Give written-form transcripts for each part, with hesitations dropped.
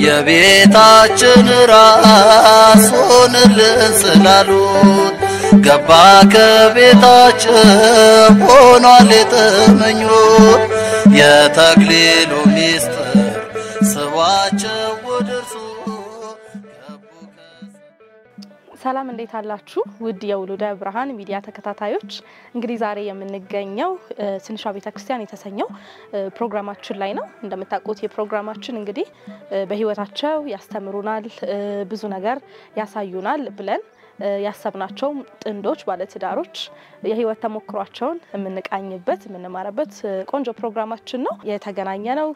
የቤታችን ራስ ሆነልን ስላሉት ገባ ከቤታችን ሆኗል የተመኙት የተክሊሉ ሚስጥር ስባቸው ወደርሱ ሰላም እንዴት አላችሁ ውድ የውሉደ ብርሃን ሚዲያ ተከታታዮች እንግዲህ ዛሬ የምንገኘው ትንሿ ቤተክርስቲያን የተሰኘው ፕሮግራማችን ላይ ነው እንደምታውቁት የፕሮግራማችን እንግዲህ በህይወታቸው ያስተምሩናል ብዙ ነገር ያሳዩናል ብለን ያሰብናቸው ጥንዶች ባለትዳሮች የህይወት ተሞክሯቸውን የምንቃኝበት የምንማረበት ቆንጆ ፕሮግራማችን ነው የተገናኘነው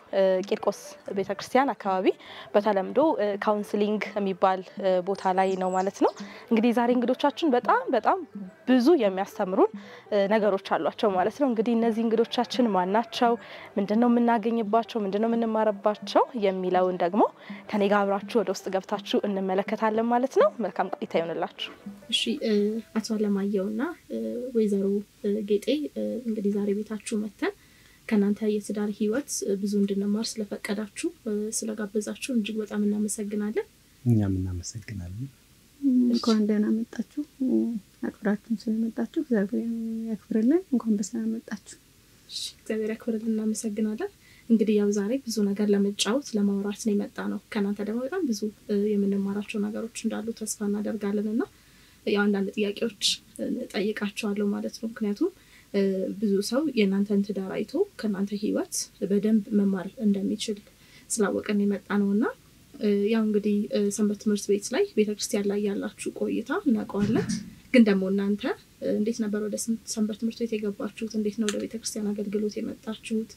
ቂርቆስ ቤተክርስቲያን አካባቢ በተለምዶ ካውንስሊንግ የሚባል ቦታ ላይ ነው ማለት ነው እንግዲህ ዛሬ እንግዶቻችን በጣም ብዙ የሚያስተምሩን ነገሮች አሏቸው ማለት ነው እንግዲህ እነዚህ እንግዶቻችን ማን ናቸው ምንድነው የምናገኝባቸው ምንድነው የምንማረባቸው የሚለውን ደግሞ ከኔ ጋር አብራችሁ ወደ ውስጥ ገብታችሁ እንመለከታለን ማለት ነው መልካም ቆይታ ይሁንላችሁ እሺ አቶ አለማየውና ወይዘሮ ጌጤ እንግዲህ ዛሬ ቤታችሁ መተን ከናንተ የትዳር ህይወት ብዙ እንድንማር ስለፈቀዳችሁ ስለጋበዛችሁ እጅግ በጣም እናመሰግናለን እኛም እናመሰግናለን እንኳን ደህና መጣችሁ አክብራችሁን ስለመጣችሁ እግዚአብሔር ያክብርልን እንኳን በሰላም መጣችሁ እሺ እግዚአብሔር ያክብርልን እናመሰግናለን እንግዲህ ያው ዛሬ ብዙ ነገር ለመጫወት ለማውራት ነው የመጣነው ከናንተ ደግሞ በጣም ብዙ የምንማራቸው ነገሮች እንዳሉ ተስፋ እናደርጋለንና ያው አንዳንድ ጥያቄዎች ጠይቃቸዋለሁ ማለት ነው ምክንያቱም ብዙ ሰው የናንተን ትዳር አይቶ ከናንተ ህይወት በደንብ መማር እንደሚችል ስላወቀን የመጣነውና ያው እንግዲህ ሰንበት ትምህርት ቤት ላይ ቤተክርስቲያን ላይ ያላችሁ ቆይታ እናቀዋለን ግን ደግሞ እናንተ እንዴት ነበር ወደ ሰንበት ትምህርት ቤት የገባችሁት እንዴት ነው ወደ ቤተክርስቲያን አገልግሎት የመጣችሁት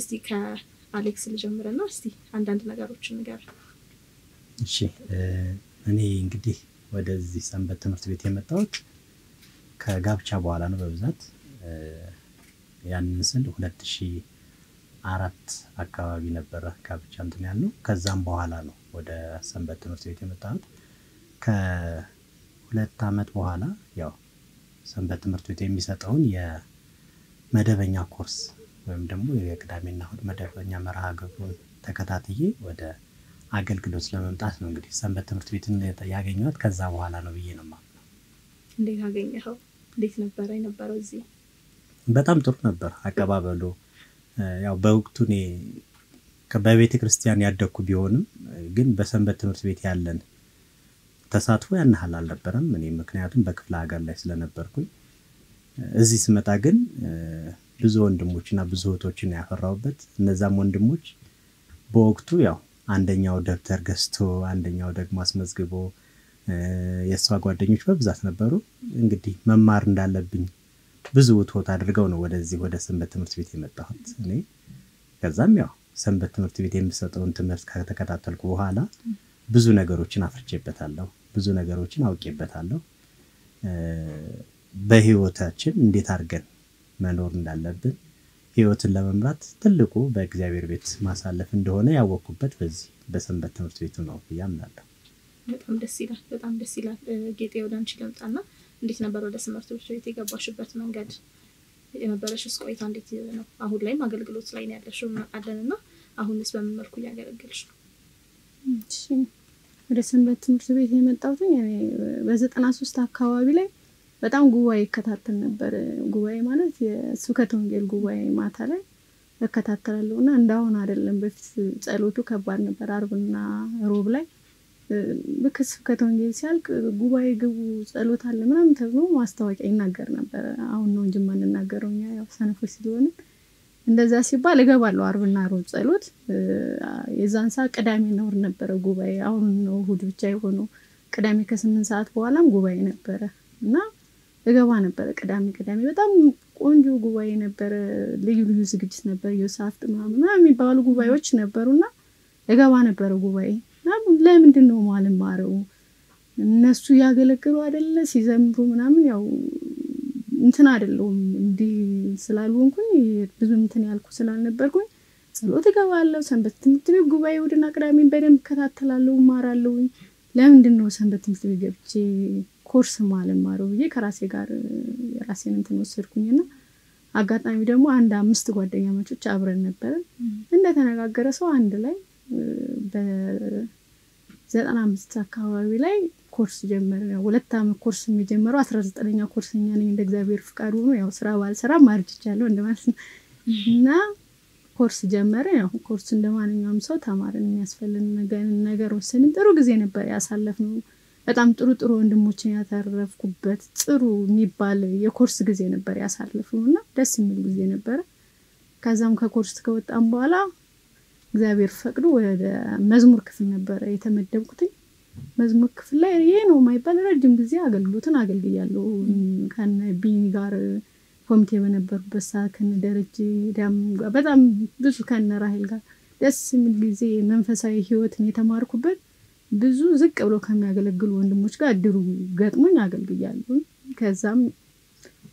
እስቲ ከአሌክስ ልጀምርና እስቲ አንዳንድ ነገሮችን ንገር እሺ እኔ እንግዲህ ወደዚህ ሰንበት ትምህርት ቤት የመጣሁት ከጋብቻ በኋላ ነው በብዛት ያንን ስል 2004 አካባቢ ነበር ጋብቻ እንትን ያለው ከዛም በኋላ ነው ወደ ሰንበት ትምህርት ቤት የመጣሁት ከሁለት አመት በኋላ ያው ሰንበት ትምህርት ቤት የሚሰጠውን የመደበኛ ኮርስ ወይም ደግሞ የቅዳሜና እሁድ መደበኛ መርሃ ግብሩን ተከታትዬ ወደ አገልግሎት ለመምጣት ነው እንግዲህ ሰንበት ትምህርት ቤትን ያገኘሁት ከዛ በኋላ ነው ብዬ ነው ማለት እንዴት አገኘኸው እንዴት ነበር የነበረው እዚህ በጣም ጥሩ ነበር አቀባበሉ ያው በወቅቱ እኔ በቤተ ክርስቲያን ያደኩ ቢሆንም ግን በሰንበት ትምህርት ቤት ያለን ተሳትፎ ያንሃል አልነበረም እኔ ምክንያቱም በክፍለ ሀገር ላይ ስለነበርኩኝ እዚህ ስመጣ ግን ብዙ ወንድሞችና ብዙ እህቶችን ያፈራውበት እነዛም ወንድሞች በወቅቱ ያው አንደኛው ደብተር ገዝቶ አንደኛው ደግሞ አስመዝግቦ የሷ ጓደኞች በብዛት ነበሩ እንግዲህ መማር እንዳለብኝ ብዙ ውትወት አድርገው ነው ወደዚህ ወደ ሰንበት ትምህርት ቤት የመጣሁት እኔ ከዛም ያው ሰንበት ትምህርት ቤት የሚሰጠውን ትምህርት ከተከታተልኩ በኋላ ብዙ ነገሮችን አፍርቼበታለሁ ብዙ ነገሮችን አውቄበታለሁ በህይወታችን እንዴት አድርገን መኖር እንዳለብን ህይወትን ለመምራት ትልቁ በእግዚአብሔር ቤት ማሳለፍ እንደሆነ ያወቅኩበት በዚህ በሰንበት ትምህርት ቤቱ ነው ያምናለሁ በጣም ደስ ይላል ጌጤ ወዳንቺ ለምጣና እንዴት ነበር ወደ ሰንበት ትምህርት ቤት የገባሽበት መንገድ የነበረሽስ ቆይታ እንዴት ነው አሁን ላይም አገልግሎት ላይ ነው ያለሽው አደንና አሁንስ በምን መልኩ ያገለግልሽ እሺ ወደ ሰንበት ትምህርት ቤት የመጣሁት እኔ በ93 አካባቢ ላይ በጣም ጉባኤ ይከታተል ነበር ጉባኤ ማለት የስብከተ ወንጌል ጉባኤ ማታ ላይ እከታተላለሁና እንዳሁን አይደለም በፊት ጸሎቱ ከባድ ነበር አርብና ሮብ ላይ በስብከተ ወንጌል ሲያልቅ ጉባኤ ግቡ ጸሎት አለ ምናምን ተብሎ ማስታወቂያ ይናገር ነበር አሁን ነው እንጂ ማንናገረውኛ ያው ሰነፎች ስለሆነ እንደዛ ሲባል እገባለሁ አርብና ሮብ ጸሎት የዛን ሰዓት ቅዳሜና እሁድ ነበር ጉባኤ አሁን ነው እሁድ ብቻ የሆነው ቅዳሜ ከ8 ሰዓት በኋላም ጉባኤ ነበር እና እገባ ነበር ቅዳሜ በጣም ቆንጆ ጉባኤ ነበር ልዩ ዝግጅት ነበር የሳፍጥ ምናምን የሚባሉ ጉባኤዎች ነበሩና እገባ ነበር ጉባኤ ለምንድነው ማልማረው እነሱ ያገለግሉ አይደለ ሲዘምሩ ምናምን ያው እንትን አይደለም እንዲ ስላልሆንኩኝ ብዙ እንትን ያልኩ ስላልነበርኩኝ ጸሎት እገባለሁ ሰንበት ትምህርት ቤት ጉባኤ ወድና ቅዳሜን በደንብ ከታተላለሁ ማራለሁ ለምንድነው ሰንበት ትምህርት ቤት ገብቼ ኮርስ ማልማረው ይሄ ከራሴ ጋር የራሴን እንትን ወሰድኩኝና አጋጣሚ ደግሞ አንድ 5 ጓደኛ ማቾች አብረን ነበር እንደተነጋገረ ሰው አንድ ላይ በ95 አካባቢ ላይ ኮርስ ጀመረ 2 አመት ኮርስ የሚጀምረው 19ኛ ኮርስኛ ነኝ እንደ እግዚአብሔር ፍቃድ ሆኖ ያው ስራ ባልሰራ ማርጅቻለሁ እንደማለት እና ኮርስ ጀመረ ያው ኮርስ እንደማንኛውም ሰው ተማርን የሚያስፈልግ ነገር ወሰንን ጥሩ ጊዜ ነበር ያሳለፍነው በጣም ጥሩ ወንድሞችን ያተረፍኩበት ጥሩ የሚባል የኮርስ ጊዜ ነበር ያሳለፍነውና ደስ የሚል ጊዜ ነበር ከዛም ከኮርስ ከወጣን በኋላ እግዚአብሔር ፈቅዶ ወደ መዝሙር ክፍል ነበር የተመደብኩት መዝሙር ክፍል ላይ ይሄ ነው ማይባል ረጅም ጊዜ አገልግሎትን አገልግያለሁ ከነ ቢኒ ጋር ኮሚቴ በነበርበት ሰዓት ከነ ደረጀ ዳም በጣም ብዙ ከነ ራሄል ጋር ደስ የሚል ጊዜ መንፈሳዊ ህይወትን የተማርኩበት ብዙ ዝቅ ብሎ ከሚያገለግሉ ወንድሞች ጋር ድሩ ገጥሞኝ አገልግያለሁ ከዛም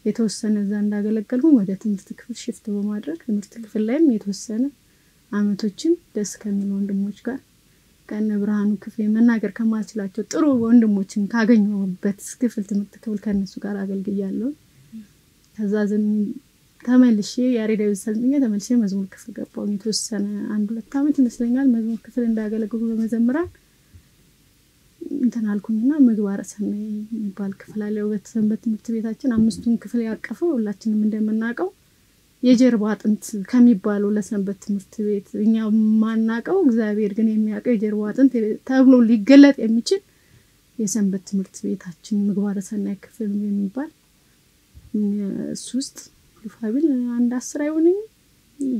የተወሰነ እዛ እንዳገለገልኩ ወደ ትምህርት ክፍል ሽፍት በማድረግ ትምህርት ክፍል ላይም የተወሰነ አመቶችን ደስ ከሚሉ ወንድሞች ጋር ከነ ብርሃኑ ክፍል መናገር ከማልችላቸው ጥሩ ወንድሞችን ካገኘሁበት ክፍል ትምህርት ክፍል ከነሱ ጋር አገልግያለሁ ከዛ ተመልሼ ያሬዳዊ ሰልጥኜ ተመልሼ መዝሙር ክፍል ገባሁ የተወሰነ 1-2 አመት ይመስለኛል መዝሙር ክፍል እንዳገለግሉ በመዘምራን እንተናልኩኝና ምግባረ ሰናይ የሚባል ክፍል አለ በሰንበት ትምህርት ቤታችን 5ቱን ክፍል ያቀፈው ሁላችንም እንደምናቀው የጀርባ አጥንት ከሚባለው ለሰንበት ትምህርት ቤት እኛ ማናቀው እግዚአብሔር ግን የሚያቀው የጀርባ አጥንት ተብሎ ሊገለጥ የሚችል የሰንበት ትምህርት ቤታችን ምግባረ ሰናይ ክፍል የሚባል ሱስት ሉፋቢል አንድ 10 አይሆንም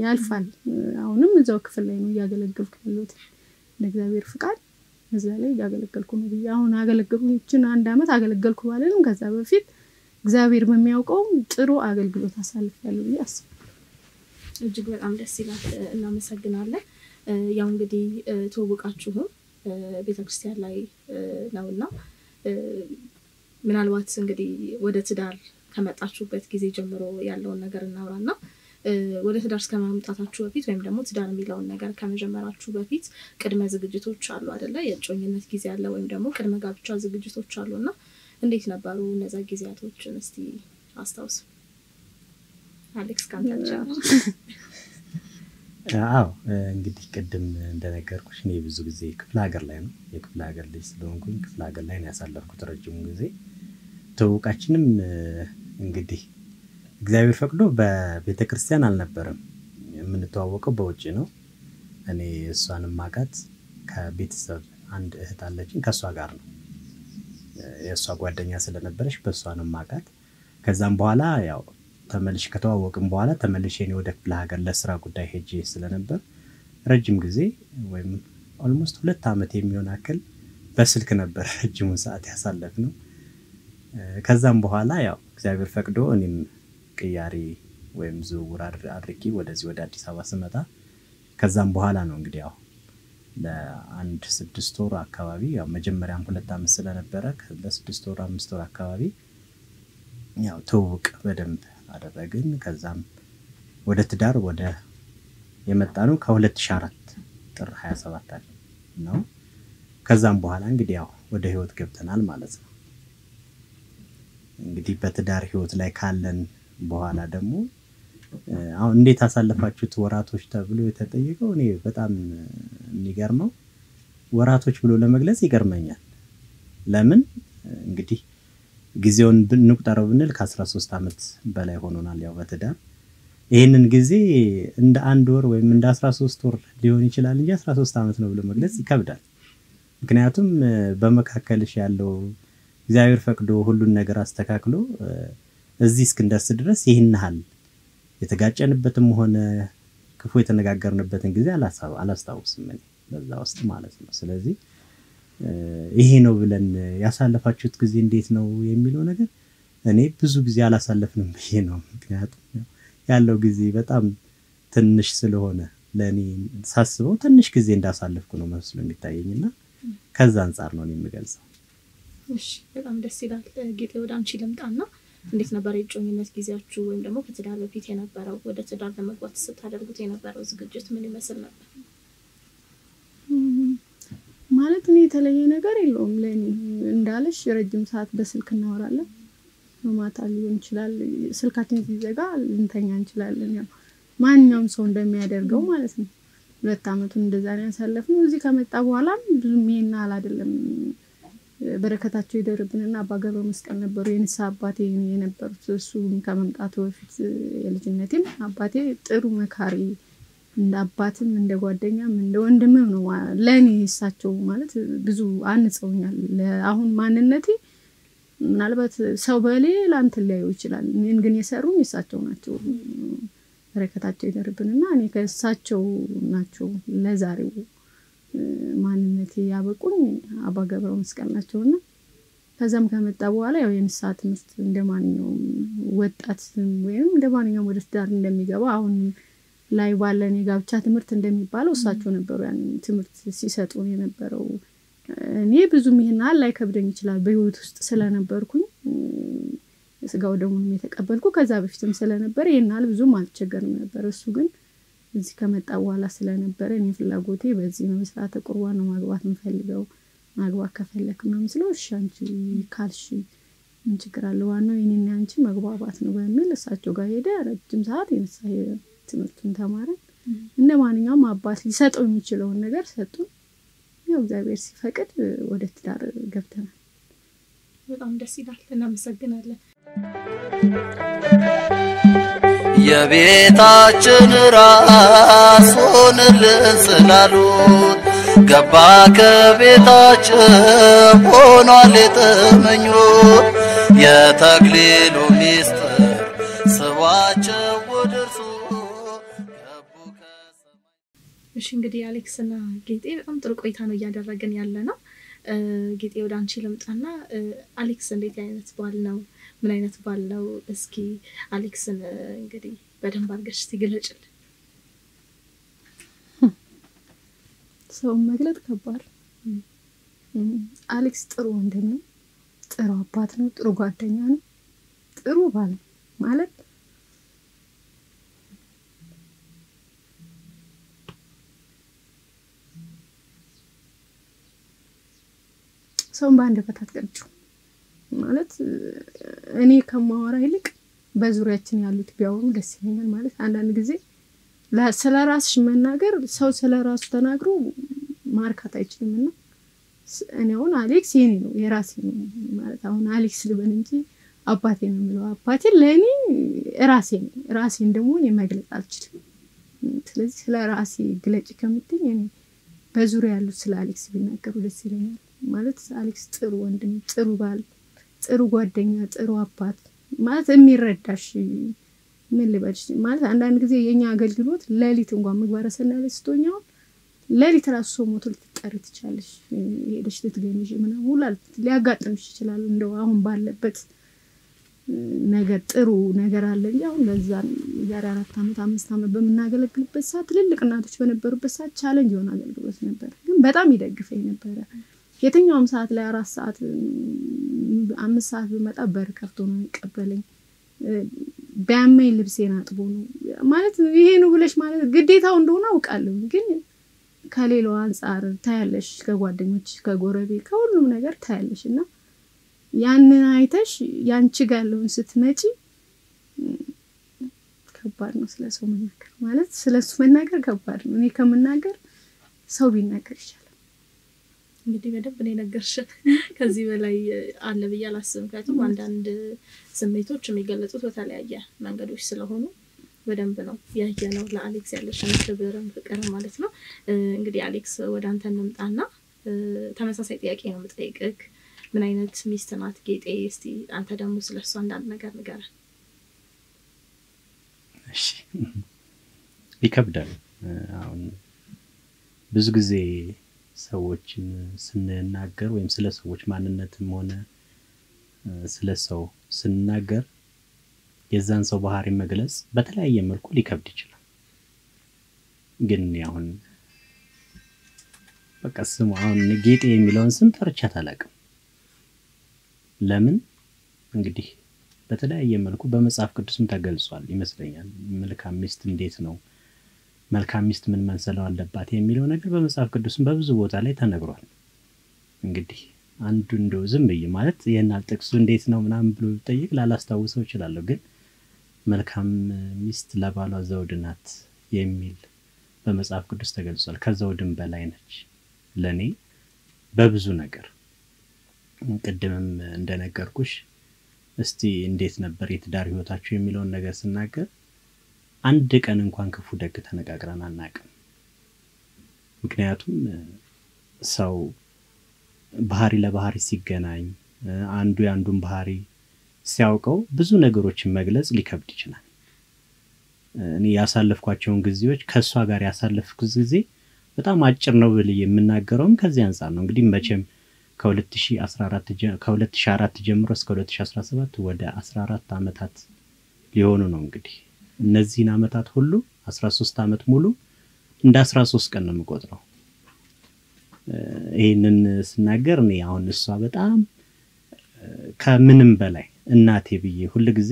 ያልፋል አሁንም እዛው ክፍል ላይ ነው ያገለግልኩ ያለሁት ለእግዚአብሔር ፍቃድ እዛ ላይ ያገለግልኩ ነው አሁን አገለግሉችን 1 አመት አገለግልኩ ባለንም ከዛ በፊት እግዚአብሔር በሚያውቀው ጥሩ አገልግሎት አሳልፋለሁ ያስብ እጅግ በጣም ደስ ይላል እናመሰግናለን ያው እንግዲህ ተወቃችሁ ቤተክርስቲያን ላይ ነውና ምናልባት እንግዲህ ወደ ትዳር ከመጣችሁበት ጊዜ ጀምሮ ያለውን ነገር እናውራና ወደ ትዳር ከመምጣታችሁ በፊት ወይም ደግሞ ትዳር የሚለውን ነገር ከመጀመራችሁ በፊት ቅድመ ዝግጅቶች አሉ አይደለ የጮኝነት ጊዜ አለ ወይም ደግሞ ቅድመ ጋብቻ ዝግጅቶች አሉና እንዴት ነበሩ እነዛ ጊዜያቶችን እስቲ አስታውስ አሌክስ ካንታቻ እንግዲህ ቅድም እንደነገርኩሽ እኔ ብዙ ጊዜ ክፍለ ሀገር ላይ ነው የክፍለ ሀገር ልጅ ስለሆንኩኝ ክፍለ ሀገር ላይ ነው ያሳለፍኩት ረጅም ጊዜ ተውቃችንም እንግዲህ እግዚአብሔር ፈቅዶ በቤተክርስቲያን አልነበረም የምንተዋወቀው በውጪ ነው እኔ እሷንም ማቃት ከቤተሰብ አንድ እህት አለችኝ ከሷ ጋር ነው የሷ ጓደኛ ስለነበረች በሷንም ማቃት ከዛም በኋላ ያው ተመልሽ ከተዋወቅን በኋላ ተመልሼ እኔ ወደ ክፍለ ሀገር ለስራ ጉዳይ ሄጄ ስለነበር ረጅም ጊዜ ወይም ኦልሞስት 2 አመት የሚሆን አክል በስልክ ነበር ረጅም ሰዓት ያሳለፍነው ከዛም በኋላ ያው እግዚአብሔር ፈቅዶ እኔም ቅያሪ ወይም ዝውውር አድርጌ ወደዚህ ወደ አዲስ አበባ ስመጣ ከዛም በኋላ ነው እንግዲህ ያው ለአንድ 6 ወር አካባቢ ያው መጀመሪያም 2 አመት ስለነበረ ለ6 ወር 5 ወር አካባቢ ያው ተውቅ በደንብ አደረግን ከዛም ወደ ትዳር ወደ የመጣነው ከ2004 ጥር 27 ነው ከዛም በኋላ እንግዲህ ያው ወደ ህይወት ገብተናል ማለት ነው እንግዲህ በትዳር ህይወት ላይ ካለን በኋላ ደግሞ አሁን እንዴት አሳለፋችሁት ወራቶች ተብሎ የተጠየቀው እኔ በጣም የሚገርመው ወራቶች ብሎ ለመግለጽ ይገርመኛል ለምን እንግዲህ ጊዜውን ብንቁጠረው ብንል ከ13 አመት በላይ ሆኖናል ያው በትዳር ይሄንን ጊዜ እንደ 1 ወር ወይም እንደ 13 ወር ሊሆን ይችላል እንጂ 13 አመት ነው ብሎ መግለጽ ይከብዳል ምክንያቱም በመካከልሽ ያለው እግዚአብሔር ፈቅዶ ሁሉን ነገር አስተካክሎ እዚህ እስክንደርስ ድረስ ይሄንሃል የተጋጨንበትም ሆነ ክፉ የተነጋገርንበትን ጊዜ አላስታውስም እኔ በዛ ውስጥ ማለት ነው ስለዚህ ይሄ ነው ብለን ያሳለፋችሁት ጊዜ እንዴት ነው የሚለው ነገር እኔ ብዙ ጊዜ አላሳለፍንም ብዬ ነው ምክንያቱም ያለው ጊዜ በጣም ትንሽ ስለሆነ ለኔ ሳስበው ትንሽ ጊዜ እንዳሳለፍኩ ነው መስሎ የሚታየኝና ከዛ አንፃር ነው የሚገልጸው እሺ በጣም ደስ ይላል ጌጤ ወደ አንቺ ልምጣና እንዴት ነበር የጮኝነት ጊዜያችሁ ወይም ደግሞ ከትዳር በፊት የነበረው ወደ ትዳር ለመግባት ስታደርጉት የነበረው ዝግጅት ምን ይመስል ነበር ማለት ነው የተለየ ነገር የለውም ለኔ እንዳለሽ ረጅም ሰዓት በስልክ እናወራለን ማታ ሊሆን ይችላል ስልካችን ሲዘጋ ልንተኛ እንችላለን ያው ማንኛውም ሰው እንደሚያደርገው ማለት ነው 2 አመቱን እንደዛ ነው ያሳለፍነው እዚህ ከመጣ በኋላ ብዙም ይሄን አይደለም በረከታቸው ይደርብንና አባ ገብረ መስቀል ነበሩ የንሳ አባቴ የነበሩት እሱ ከመምጣቱ በፊት የልጅነቴም አባቴ ጥሩ መካሪ እንደ አባትም እንደ ጓደኛም እንደ ወንድምም ነው ለኔ እሳቸው ማለት ብዙ አንጸውኛል አሁን ማንነቴ ምናልባት ሰው በሌላ እንትን ሊያዩ ይችላል ግን የሰሩኝ እሳቸው ናቸው በረከታቸው ይደርብንና እኔ ከእሳቸው ናቸው ለዛሬው ማንነቴ ያበቁኝ አባ ገብረ መስቀል ናቸውና ከዛም ከመጣ በኋላ ያው የንሳ ትምህርት እንደማንኛውም ወጣት ወይም እንደማንኛውም ወደ ትዳር እንደሚገባ አሁን ላይ ባለን የጋብቻ ትምህርት እንደሚባለው እሳቸው ነበሩ ያን ትምህርት ሲሰጡ የነበረው እኔ ብዙም ይሄን ላይ ከብደኝ ይችላል በህይወት ውስጥ ስለነበርኩኝ ስጋው ደሙን የተቀበልኩ ከዛ በፊትም ስለነበር ይሄናል ብዙም አልቸገርም ነበር እሱ ግን እዚህ ከመጣ በኋላ ስለነበረ እኔ ፍላጎቴ በዚህ ነው ስርዓተ ቁርባን ነው ማግባት እንፈልገው ማግባት ከፈለክ ነው መስለው እሺ አንቺ ካልሽ ምን ችግር አለ ዋናው የኔና አንቺ መግባባት ነው በሚል እሳቸው ጋር ሄደ ረጅም ሰዓት የነሳይ ትምህርቱን ተማረ እንደ ማንኛውም አባት ሊሰጠው የሚችለው ነገር ሰጡ ያው እግዚአብሔር ሲፈቅድ ወደ ትዳር ገብተናል በጣም ደስ ይላል እናመሰግናለን የቤታችን ራስ ሆነልን ስላሉት ገባ ከቤታችን ሆኗል የተመኙት የተክሊሉ ሚስጥር ስባቸው ወደርሱ ገቡ ከሰማይ እሺ እንግዲህ አሌክስና ጌጤ በጣም ጥሩ ቆይታ ነው ያደረገን ያለና ጌጤ ወደ አንቺ ልምጣና አሌክስ እንዴት አይነት ባል ነው ምን አይነት ባል ነው እስኪ አሌክስን እንግዲህ በደንብ አድርገሽ ትግለጭልን ሰው መግለጥ ከባድ አሌክስ ጥሩ ወንድም ነው ጥሩ አባት ነው ጥሩ ጓደኛ ነው ጥሩ ባል ማለት ሰው ባንድ በታጥቀጭ ማለት እኔ ከማወራ ይልቅ በዙሪያችን ያሉት ቢያወሩ ደስ ይለኛል ማለት አንዳንድ ጊዜ ስለራስሽ መናገር ሰው ስለራሱ ተናግሮ ማርካት አይችልምና እኔ አሁን አሌክስ የኔ ነው የራሴ ነው ማለት አሁን አሌክስ ልበል እንጂ አባቴ ነው ማለት አባቴ ለኔ ራሴን ደግሞ እኔ መግለጽ አልችልም ስለዚህ ስለራሴ ግለጭ ከምትኝ እኔ በዙሪያ ያሉት ስለ አሌክስ ቢናገሩ ደስ ይለኛል ማለት አሌክስ ጥሩ ወንድም ጥሩ ባል ጥሩ ጓደኛ ጥሩ አባት ማለት የሚረዳሽ ምን ልበልሽ ማለት አንዳንድ ጊዜ የኛ አገልግሎት ለሊት እንኳን ምግባረ ሰናይ ስትሆኛው ለሊት ራሱ ሞቶ ልትጠሪ ትቻለሽ ሄደሽ ልትገኝሽ ምናምን ሁላ ሊያጋጥምሽ ይችላል እንደው አሁን ባለበት ነገር ጥሩ ነገር አለ ያው ለዛ ዛሬ 4 አመት 5 አመት በመናገለግልበት ሰዓት ትልልቅ እናቶች በነበሩበት ሰዓት ቻሌንጅ ሆነ አገልግሎት ነበር ግን በጣም ይደግፈኝ ነበር የትኛውም ሰዓት ላይ 4 ሰዓት 5 ሰዓት በመጣ በር ከፍቶ ነው የሚቀበለኝ በአመይ ልብሴን አጥቦ ነው ማለት ይሄ ነው ብለሽ ማለት ግዴታው እንደሆነ አውቃለሁ ግን ከሌላው አንፃር ታያለሽ ከጓደኞች ከጎረቤ ከሁሉም ነገር ታያለሽና ያንን አይተሽ ያንቺ ጋለውን ስትመጪ ከባድ ነው ስለሰው መናገር ማለት ስለሱ መናገር ከባድ ነው እኔ ከመናገር ሰው ቢናገር ይችላል እንግዲህ በደንብ ነው ነገርሽን ከዚህ በላይ አለ በያል አስምካቱም አንዳንድ ስሜቶች የሚገለጹት በተለያየ መንገዶች ስለሆኑ በደንብ ነው ያያለው ለአሌክስ ያለሽን ክብርም ፍቅር ማለት ነው እንግዲህ አሌክስ ወደ አንተ እንምጣና ተመሳሳይ ጥያቄ ነው የምጠይቅክ ምን አይነት ሚስት ናት ጌጤ እስቲ አንተ ደግሞ ስለሷ አንዳንድ ነገር ንገረን እሺ ይከብዳል አሁን ብዙ ጊዜ ሰዎችን ስንናገር ወይም ስለ ሰዎች ማንነትም ሆነ ስለ ሰው ስንናገር የዛን ሰው ባህሪ መግለጽ በተለያየ መልኩ ሊከብድ ይችላል ግን አሁን በቃ ስሙ አሁን ጌጤ የሚለውን ስም ጠርቻት አላውቅም ለምን እንግዲህ በተለያየ መልኩ በመጽሐፍ ቅዱስም ተገልጿል ይመስለኛል መልካም ሚስት እንዴት ነው መልካም ሚስት ምን መሰለው አለባት የሚለው ነገር በመጽሐፍ ቅዱስም በብዙ ቦታ ላይ ተነግሯል እንግዲህ አንዱ እንደው ዝም ብዬ ማለት የናል ጥቅሱ እንዴት ነው ምናምን ብሎ ጠይቅ ላላስታውሰው ይችላል ግን መልካም ሚስት ለባሏ ዘውድ ናት የሚል በመጽሐፍ ቅዱስ ተገልጿል ከዘውድም በላይ ነች ለኔ በብዙ ነገር ቅድምም እንደነገርኩሽ እስቲ እንዴት ነበር የትዳር ህይወታችሁ የሚለውን ነገር ስናገር አንድ ቀን እንኳን ክፉ ደግ ተነጋግረን አናውቅም ምክንያቱም ሰው ባህሪ ለባህሪ ሲገናኝ አንዱ ያንዱን ባህሪ ሲያውቀው ብዙ ነገሮችን መግለጽ ሊከብድ ይችላል እኔ ያሳለፍኳቸውን ጊዜዎች ከሷ ጋር ያሳለፍኩት ጊዜ በጣም አጭር ነው ብለ የምናገረውም ከዚህ አንፃር ነው እንግዲህ መቼም ከ2004 ጀምሮ እስከ 2017 ወደ 14 አመታት ሊሆኑ ነው እንግዲህ እነዚህን አመታት ሁሉ 13 አመት ሙሉ እንደ 13 ቀን ነው የምቆጥረው ይሄንን ስናገር እኔ አሁን እሷ በጣም ከምንም በላይ እናቴ ብዬ ሁሉ ጊዜ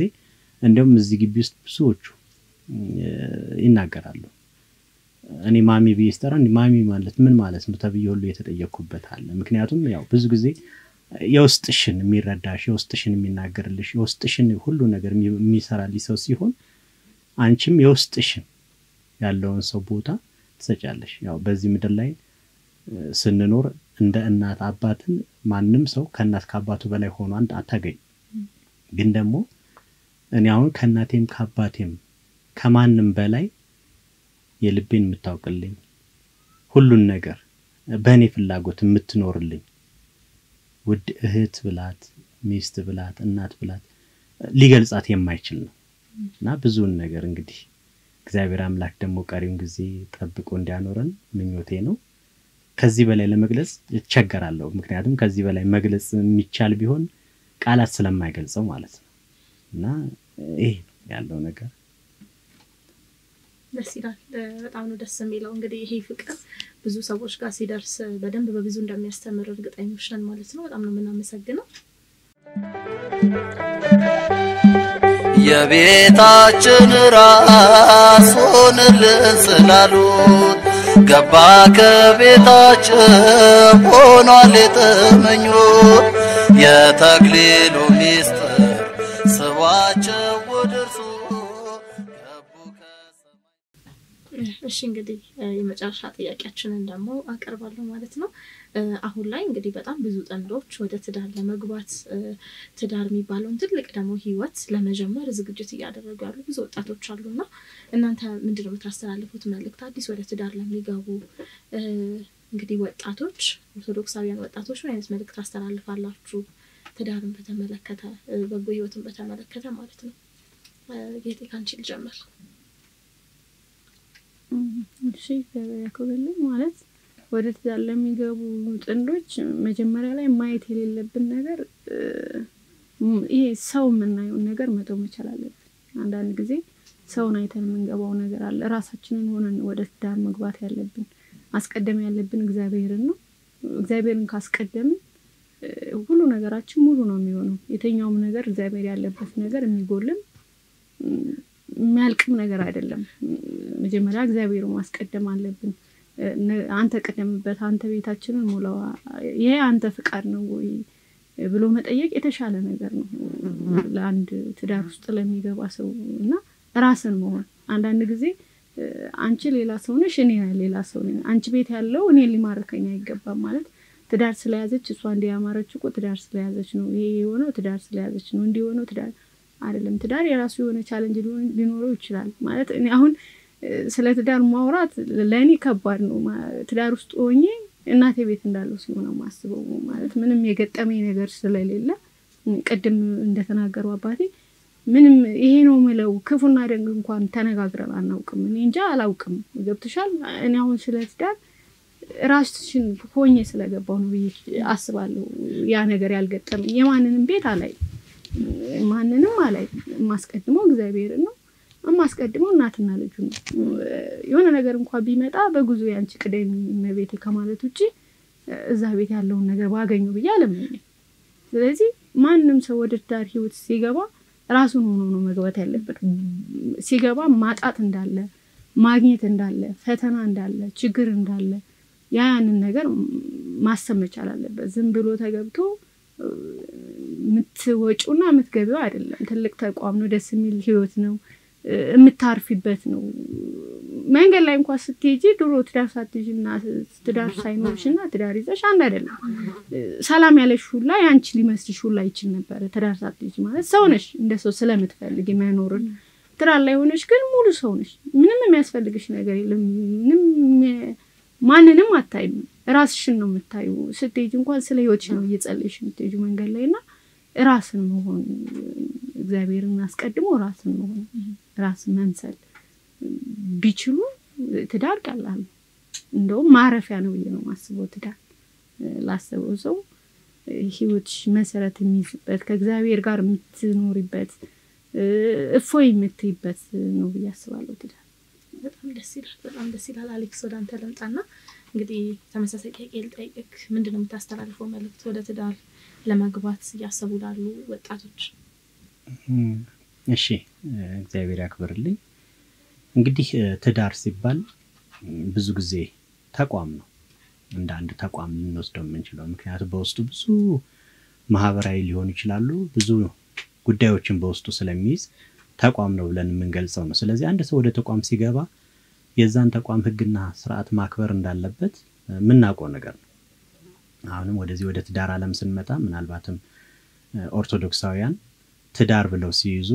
እንደውም እዚህ ግቢ ውስጥ ብዙዎቹ ይናገራሉ እኔ ማሚ ቢስተራ እንዴ ማሚ ማለት ምን ማለት ነው ተብዬ ሁሉ የተጠየቅኩበት አለ ምክንያቱም ያው ብዙ ጊዜ የውስጥሽን የሚረዳሽ የውስጥሽን የሚናገርልሽ የውስጥሽን ሁሉ ነገር የሚሰራልሽ ሰው ሲሆን አንቺም የውስጥሽን ያለውን ሰው ቦታ ትሰጫለሽ ያው በዚህ ምድር ላይ ስንኖር እንደ እናት አባትን ማንንም ሰው ከእናት ከአባቱ በላይ ሆኖ አንድ አታገኝ ግን ደግሞ እኔ አሁን ከእናቴም ከአባቴም ከማንንም በላይ የልቤን የምታውቅልኝ ሁሉን ነገር በእኔ ፍላጎት የምትኖርልኝ ውድ እህት ብላት ሚስት ብላት እናት ብላት ሊገልጻት የማይችል ነው እና ብዙውን ነገር እንግዲህ እግዚአብሔር አምላክ ደግሞ ቀሪውን ጊዜ ጠብቆ እንዲያኖረን ምኞቴ ነው ከዚህ በላይ ለመግለጽ እቸገራለሁ ምክንያቱም ከዚህ በላይ መግለጽ የሚቻል ቢሆን ቃላት ስለማይገልጸው ማለት ነው እና ይሄ ያለው ነገር ደስ ይላል በጣም ነው ደስ የሚለው እንግዲህ ይሄ ፍቅር ብዙ ሰዎች ጋር ሲደርስ በደንብ በብዙ እንደሚያስተምር እርግጠኞች ነን ማለት ነው በጣም ነው የምናመሰግነው የቤታችን ራስ ሆነልን ስላሉት ገባ ከቤታችን ሆኗል የተመኙት የተክሊሉ ሚስጥር ስባቸው ወደርሱ ገቡ ከሰማይ እሺ እንግዲህ የመጨረሻ ጥያቄያችንን ደግሞ አቀርባለሁ ማለት ነው አሁን ላይ እንግዲህ በጣም ብዙ ጥንዶች ወደ ትዳር ለመግባት ትዳር የሚባለውን ትልቅ ደግሞ ህይወት ለመጀመር ዝግጅት እያደረጉ ያሉ ብዙ ወጣቶች አሉና እናንተ ምንድነው የምታስተላልፉት መልእክት አዲስ ወደ ትዳር ለሚገቡ እንግዲህ ወጣቶች ኦርቶዶክሳውያን ወጣቶች ምን አይነት መልእክት ታስተላልፋላችሁ ትዳርን በተመለከተ በጎ ህይወትን በተመለከተ ማለት ነው ጌጤ ካንቺ ልጀምር እሺ ያከብልኝ ማለት ወደ ትዳር ለሚገቡ ጥንዶች መጀመሪያ ላይ ማየት የሌለብን ነገር ይሄ ሰው የምናየው ነገር መተው መቻል አለብን አንዳንድ ጊዜ ሰውን አይተን የምንገባው ነገር አለ ራሳችንን ሆነን ወደ ትዳር መግባት ያለብን አስቀደም ያለብን እግዚአብሔርን ነው እግዚአብሔርን ካስቀደምን ሁሉ ነገራችን ሙሉ ነው የሚሆነው የተኛውም ነገር እግዚአብሔር ያለበት ነገር የሚጎልም የሚያልቅም ነገር አይደለም መጀመሪያ እግዚአብሔርን ማስቀደም አለብን አንተ ቀደምበት አንተ ቤታችንን ሙላው ይሄ አንተ ፍቃድ ነው ወይ ብሎ መጠየቅ የተሻለ ነገር ነው ለአንድ ትዳር ውስጥ ለሚገባ ሰው እና ራስን መሆን አንዳንድ ጊዜ አንቺ ሌላ ሰው ነሽ እኔ ሌላ ሰው ነኝ አንቺ ቤት ያለው እኔ ሊማርከኝ አይገባም ማለት ትዳር ስለያዘች እሷ እንዲያማረች እኮ ትዳር ስለያዘች ነው ይሄ የሆነው ትዳር ስለያዘች ነው እንዲሆነው ትዳር አይደለም ትዳር የራሱ የሆነ ቻሌንጅ ሊኖረው ይችላል ማለት እኔ አሁን ስለ ትዳር ማውራት ለኔ ከባድ ነው ትዳር ውስጥ ሆኜ እናቴ ቤት እንዳለው ሲሆን ማስበው ማለት ምንም የገጠመኝ ነገር ስለሌለ ቀደም እንደተናገረው አባቴ ምንም ይሄ ነው ማለት ክፉና ደግ እንኳን ተነጋግረን አናውቅም እኔ እንጃ አላውቅም ገብተሻል እኔ አሁን ስለ ትዳር ራስሽን ሆኜ ስለገባው ነው አስባለሁ ያ ነገር ያልገጠመኝ የማንንም ቤት አላይ ማንንም አላይ ማስቀድመው እግዚአብሔር ነው ማስቀድመው እናትና ልጅ ነው የሆነ ነገር እንኳን ቢመጣ በጉዞ ያንቺ ቅደም መቤት ከማለት ውጪ እዛ ቤት ያለው ነገር ባገኙ በያለም ስለዚህ ማንንም ሰው ወደ ትዳር ህይወት ሲገባ ራሱን ሆኖ ነው መግባት ያለበት ሲገባ ማጣት እንዳለ ማግኘት እንዳለ ፈተና እንዳለ ችግር እንዳለ ያንን ነገር ማሰብ መቻል አለበት ዝም ብሎ ተገብቶ ምትወጪውና ምትገቢው አይደለም ትልቅ ተቋም ነው ደስ የሚል ህይወት ነው የምታርፊበት ነው መንገድ ላይ እንኳን ስትሄጂ ድሮ ትዳር ሳትይጂና ትዳር ሳይኖርሽና ትዳር ይዘሽ አንድ አይደለም ሰላም ያለሽ ሁላ ያንቺ ሊመስልሽ ሁላ ይችል ነበር ትዳር ሳትይጂ ማለት ሰው ነሽ እንደ ሰው ስለምትፈልጊ መኖርን ትዳር ላይ ሆነሽ ግን ሙሉ ሰው ነሽ ምንም የሚያስፈልግሽ ነገር የለም ምንም ማንንም አታይም ራስሽን ነው የምታዩ ስትሄጂ እንኳን ስለ ህይወትሽ ነው እየጸለይሽ የምትሄጂ መንገድ ላይና ራስን መሆን እግዚአብሔርን አስቀድሞ ራስን መሆን ራስን መምሰል ቢችሉ ትዳር ቀላል እንደውም ማረፊያ ነው ነው ማስበው ትዳር ላሰበው ሰው ህይወትሽ መሰረት የሚይዝበት ከእግዚአብሔር ጋር የምትኖሪበት እፎይ የምትይበት ነው ያስባለው ትዳር በጣም ደስ ይላል አሌክስ ወደ አንተ ልምጣና እንግዲህ ተመሳሳይ ጥያቄ ልጠይቅህ ምንድነው የምታስተላልፈው መልእክት ወደ ትዳር ለመግባት ያሰቡ ላሉ ወጣቶች እሺ እግዚአብሔር ያክብርልኝ እንግዲህ ትዳር ሲባል ብዙ ጊዜ ተቋም ነው እንደ አንድ ተቋም ልንወስደው የምንችለው ምክንያቱም በውስጡ ብዙ ማህበራዊ ሊሆኑ ይችላሉ ብዙ ጉዳዮችን በውስጡ ስለሚይዝ ተቋም ነው ብለን የምንገልጸው ነው ስለዚህ አንድ ሰው ወደ ተቋም ሲገባ የዛን ተቋም ህግና ስርዓት ማክበር እንዳለበት ምናውቀው ነገር ነው አሁንም ወደዚህ ወደ ትዳር ዓለም ስንመጣ ምናልባትም ኦርቶዶክሳውያን ትዳር ብለው ሲይዙ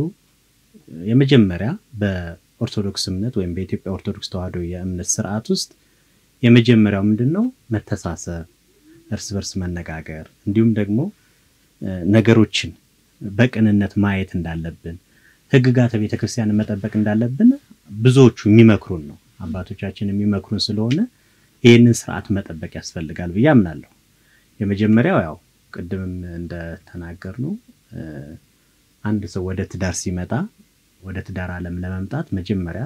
የመጀመሪያ በኦርቶዶክስ እምነት ወይም በኢትዮጵያ ኦርቶዶክስ ተዋሕዶ የእምነት ስርዓት ውስጥ የመጀመሪያው ምንድነው መተሳሰብ እርስ በርስ መነጋገር እንዲሁም ደግሞ ነገሮችን በቅንነት ማየት እንዳለብን ህግጋተ ቤተክርስቲያን መጠበቅ እንዳለብን ብዙዎቹ የሚመክሩን ነው አባቶቻችን የሚመክሩን ስለሆነ ይሄንን ስርዓት መጠበቅ ያስፈልጋል ብዬ አምናለሁ የመጀመሪያው ያው ቅድምም እንደ ተናገርነው አንድ ሰው ወደ ትዳር ሲመጣ ወደ ትዳር ዓለም ለመምጣት መጀመሪያ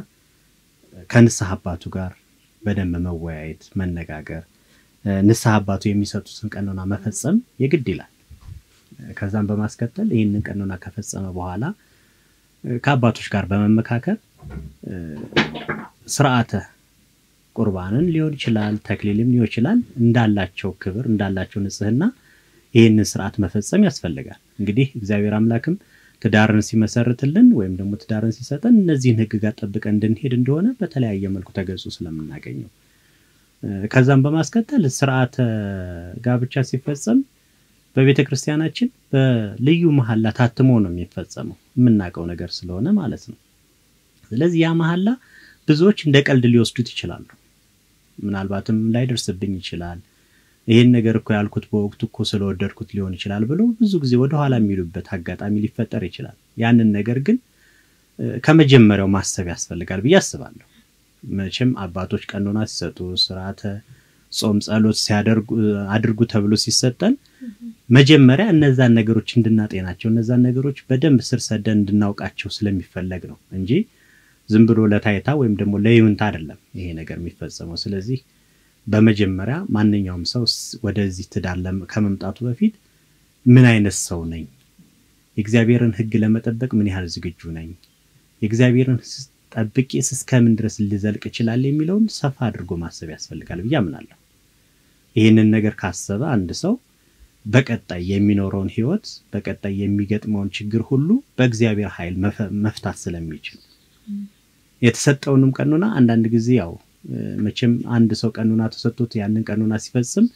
ከንስሐ አባቱ ጋር በደንብ መወያየት መነጋገር ንስሐ አባቱ የሚሰጡትን ቀኖና መፈጸም የግድ ይላል ከዛም በማስከተል ይሄንን ቀኖና ከፈጸመ በኋላ ከአባቶች ጋር በመመካከር ስርዓተ ቁርባንን ሊሆን ይችላል ተክሊልም ሊሆን ይችላል እንዳላቸው ክብር እንዳላቸው ንጽህና ይሄንን ስርዓት መፈጸም ያስፈልጋል እንግዲህ እግዚአብሔር አምላክም ትዳርን ሲመሰርትልን ወይም ደግሞ ትዳርን ሲሰጠን እነዚህን ህግጋት ጠብቀን እንድንሄድ እንደሆነ በተለያየ መልኩ ተገልጾ ስለምናገኘው ከዛም በማስከተል ስርዓተ ጋብቻ ሲፈጸም በቤተክርስቲያናችን በልዩ መሐላ ታትሞ ነው የሚፈጸመው የምናቀው ነገር ስለሆነ ማለት ነው ስለዚህ ያ መሐላ ብዙዎች እንደ ቀልድ ሊወስዱት ይችላሉ ምናልባትም ላይደርስብኝ ይችላል ይሄን ነገር እኮ ያልኩት በወቅቱ እኮ ስለወደድኩት ሊሆን ይችላል ብሎ ብዙ ጊዜ ወደ ኋላ የሚሉበት አጋጣሚ ሊፈጠር ይችላል ያንን ነገር ግን ከመጀመሪያው ማሰብ ያስፈልጋል ብዬ አስባለሁ መቼም አባቶች ቀኖና ሲሰጡ ስርዓተ ጾም ጸሎት ሲያደርጉ አድርጉ ተብሎ ሲሰጠን መጀመሪያ እነዛን ነገሮች እንድናጤናቸው እነዛን ነገሮች በደንብ ስር ሰደን እንድናውቃቸው ስለሚፈለግ ነው እንጂ ዝም ብሎ ለታይታ ወይም ደግሞ ለይሁንታ አይደለም ይሄ ነገር የሚፈጸመው ስለዚህ በመጀመሪያ ማንኛውም ሰው ወደዚህ ትዳር ከመምጣቱ በፊት ምን አይነት ሰው ነኝ የእግዚአብሔርን ህግ ለመጠበቅ ምን ያህል ዝግጁ ነኝ የእግዚአብሔርን ጠብቄስ እስከምን ድረስ ልዘልቅ ይችላል የሚለውን ሰፋ አድርጎ ማሰብ ያስፈልጋል ብዬ አምናለሁ ይሄንን ነገር ካሰበ አንድ ሰው በቀጣይ የሚኖረውን ህይወት በቀጣይ የሚገጥመውን ችግር ሁሉ በእግዚአብሔር ኃይል መፍታት ስለሚችል የተሰጠውንም ቀኖና አንዳንድ ጊዜ ያው መቼም አንድ ሰው ቀኖና ተሰጥቶት ያንን ቀኖና ሲፈጽም